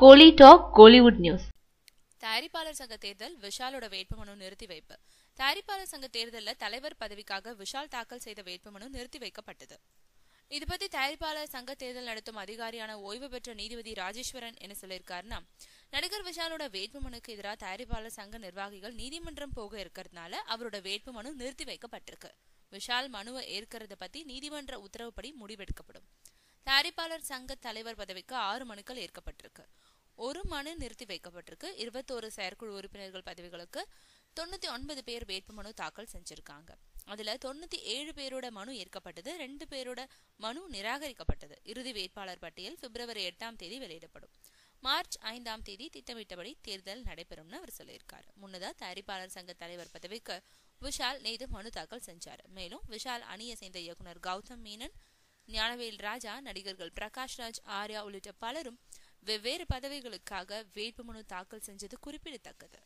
கோலி talk Kollywood news. தயாரிப்பாளர் சங்க தேர்தல், விஷாலோட வேட்புமனு நிறுத்தி வைப்பு. தயாரிப்பாளர் சங்க தேர்தலில் தலைவர் பதவிக்காக விஷால் தாக்கல் செய்த வேட்புமனு நிறுத்தி வைக்கப்பட்டது. இதுபத்தி தயாரிப்பாளர் சங்க தேர்தல் நடத்தும் அதிகாரியான ஓய்வு பெற்ற நீதிபதி ராஜேஸ்வரன் என்ன சொல்லியிருக்காருன்னா, நடிகர் விஷாலோட வேட்புமனுக்கு எதிராக தயாரிப்பாளர் சங்க நிர்வாகிகள் நீதிமன்றம் போக இருக்கிறதுனால அவரோட வேட்புமனு நிறுத்தி வைக்கப்பட்டிருக்கு. விஷால் மனுவை ஏற்கிறத பத்தி நீதிமன்ற உத்தரவுப்படி முடிவெடுக்கப்படும். தயாரிப்பாளர் சங்க தலைவர் பதவிக்கு 6 மனுக்கள் ஏற்கப்பட்டிருக்கு. ஒரு மனு நிறுத்தி வைக்கப்பட்டிருக்கு. 21 செயற்குழு உறுப்பினர்கள் பதவிகளுக்கு 99 பேர் வேட்புமனு தாக்கல் செஞ்சிருக்காங்க. அதுல 97 பேரோட மனு ஏற்கப்பட்டது, 2 பேரோட மனு நிராகரிக்கப்பட்டது. இறுதி வேட்பாளர் பட்டியல் பிப்ரவரி 8ஆம் தேதி வெளியிடப்படும். மார்ச் 5ஆம் தேதி திட்டமிட்டபடி தேர்தல் நடைபெறும்னு அவர் சொல்லியிருக்காரு. முன்னதா தயாரிப்பாளர் சங்க தலைவர் பதவிக்கு விஷால் நேற்று மனு தாக்கல் செஞ்சாரு. மேலும் விஷால் அணியை சேர்ந்த இயக்குனர் கௌதம் மேனன், ஞானவேல் ராஜா, நடிகர்கள் பிரகாஷ் ராஜ், ஆர்யா உள்ளிட்ட பலரும் வெவ்வேறு பதவிகளுக்காக வேட்புமனு தாக்கல் செஞ்சது குறிப்பிடத்தக்கது.